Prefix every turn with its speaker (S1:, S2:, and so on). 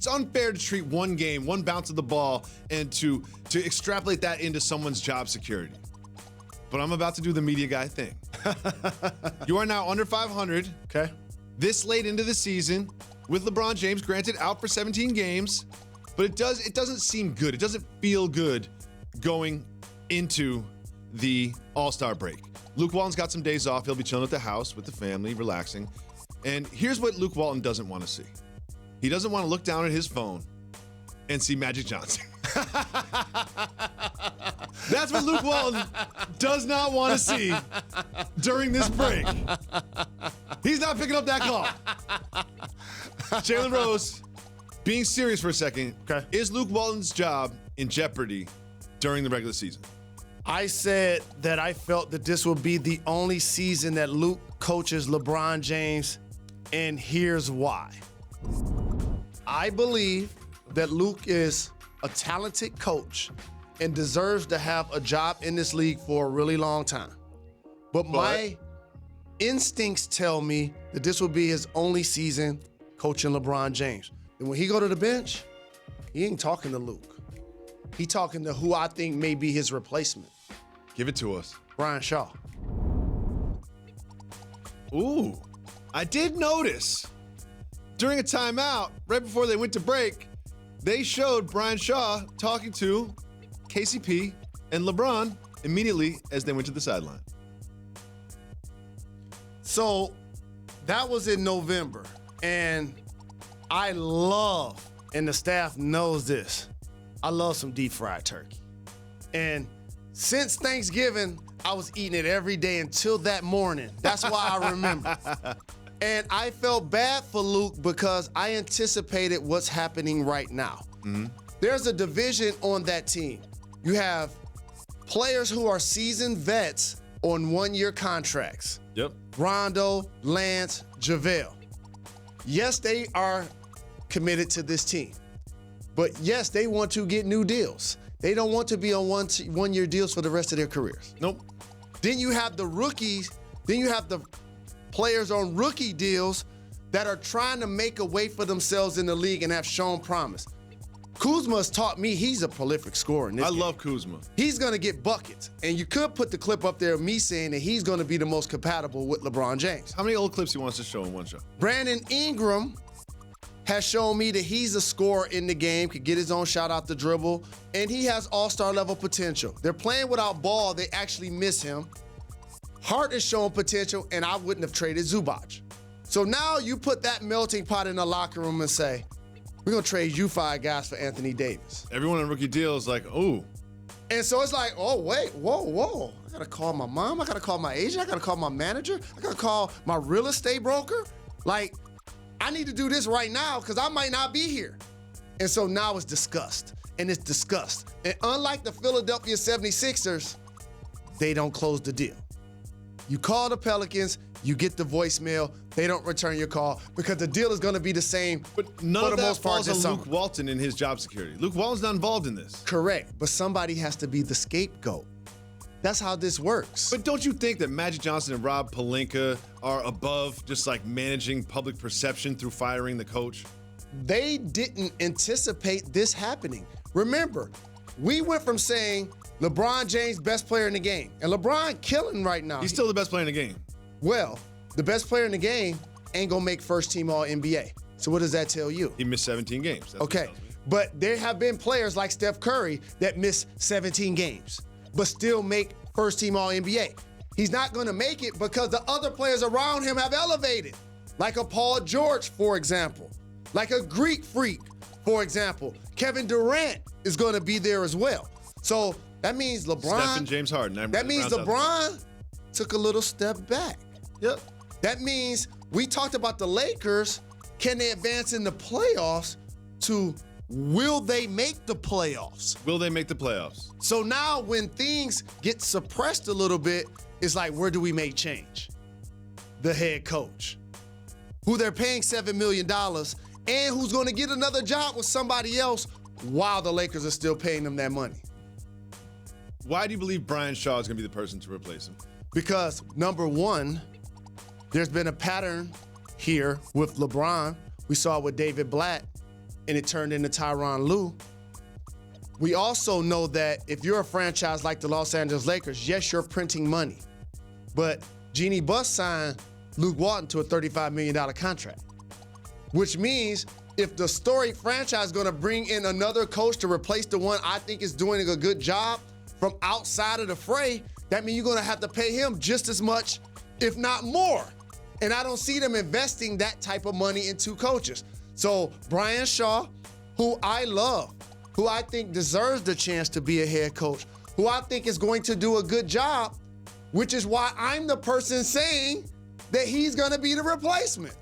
S1: It's unfair to treat one game, one bounce of the ball, and to extrapolate that into someone's job security. But I'm about to do the media guy thing. You are now under 500.
S2: Okay.
S1: This late into the season, with LeBron James, granted, out for 17 games, but it doesn't seem good. It doesn't feel good going into the All-Star break. Luke Walton's got some days off. He'll be chilling at the house with the family, relaxing. And here's what Luke Walton doesn't want to see. He doesn't want to look down at his phone and see Magic Johnson. That's what Luke Walton does not want to see during this break. He's not picking up that call. Jalen Rose, being serious for a second,
S2: okay.
S1: Is Luke Walton's job in jeopardy during the regular season?
S2: I said that I felt that this would be the only season that Luke coaches LeBron James, and here's why. I believe that Luke is a talented coach and deserves to have a job in this league for a really long time. But my instincts tell me that this will be his only season coaching LeBron James. And when he go to the bench, he ain't talking to Luke. He talking to who I think may be his replacement.
S1: Give it to us.
S2: Brian Shaw.
S1: Ooh, I did notice during a timeout, right before they went to break, they showed Brian Shaw talking to KCP and LeBron immediately as they went to the sideline.
S2: So that was in November, and I love, and the staff knows this, I love some deep fried turkey. And since Thanksgiving, I was eating it every day until that morning. That's why I remember. And I felt bad for Luke because I anticipated what's happening right now.
S1: Mm-hmm.
S2: There's a division on that team. You have players who are seasoned vets on one-year contracts.
S1: Yep.
S2: Rondo, Lance, JaVale. Yes, they are committed to this team. But yes, they want to get new deals. They don't want to be on one-year deals for the rest of their careers.
S1: Nope.
S2: Then you have the rookies. Then you have the players on rookie deals that are trying to make a way for themselves in the league and have shown promise. Kuzma's taught me he's a prolific scorer in this game.
S1: Love Kuzma.
S2: He's going to get buckets. And you could put the clip up there of me saying that he's going to be the most compatible with LeBron James.
S1: How many old clips he wants to show in one show?
S2: Brandon Ingram has shown me that he's a scorer in the game, could get his own shot out the dribble, and he has all-star level potential. They're playing without Ball. They actually miss him. Hart is showing potential, and I wouldn't have traded Zubac. So now you put that melting pot in the locker room and say, we're going to trade you 5 guys for Anthony Davis.
S1: Everyone on rookie deal is like, ooh.
S2: And so it's like, oh, wait, whoa. I got to call my mom. I got to call my agent. I got to call my manager. I got to call my real estate broker. Like, I need to do this right now because I might not be here. And so now it's discussed, and it's discussed. And unlike the Philadelphia 76ers, they don't close the deal. You call the Pelicans, you get the voicemail, they don't return your call because the deal is going to be the same
S1: But none
S2: for
S1: of
S2: the
S1: that
S2: most part
S1: falls
S2: this
S1: on
S2: summer.
S1: Luke Walton and his job security. Luke Walton's not involved in this.
S2: Correct, but somebody has to be the scapegoat. That's how this works.
S1: But don't you think that Magic Johnson and Rob Pelinka are above just like managing public perception through firing the coach?
S2: They didn't anticipate this happening. Remember, we went from saying LeBron James, best player in the game. And LeBron killing right now.
S1: He's still the best player in the game.
S2: Well, the best player in the game ain't gonna make first team all NBA. So what does that tell you?
S1: He missed 17 games. That's what it
S2: Okay,
S1: tells me.
S2: but there have been players like Steph Curry that miss 17 games, but still make first team all NBA. He's not gonna make it because the other players around him have elevated. Like a Paul George, for example. Like a Greek Freak, for example. Kevin Durant is gonna be there as well. So that means LeBron.
S1: Steph and James Harden.
S2: That means LeBron took a little step back.
S1: Yep.
S2: That means we talked about the Lakers. Can they advance in the playoffs to will they make the playoffs?
S1: Will they make the playoffs?
S2: So now when things get suppressed a little bit, it's like, where do we make change? The head coach, who they're paying $7 million and who's going to get another job with somebody else while the Lakers are still paying them that money.
S1: Why do you believe Brian Shaw is going to be the person to replace him?
S2: Because number one, there's been a pattern here with LeBron. We saw it with David Blatt. and it turned into Tyronn Lue. We also know that if you're a franchise like the Los Angeles Lakers, yes, you're printing money. But Jeannie Buss signed Luke Walton to a $35 million contract, which means if the storied franchise is going to bring in another coach to replace the one I think is doing a good job from outside of the fray, that means you're going to have to pay him just as much, if not more. And I don't see them investing that type of money in two coaches. So Brian Shaw, who I love, who I think deserves the chance to be a head coach, who I think is going to do a good job, which is why I'm the person saying that he's going to be the replacement.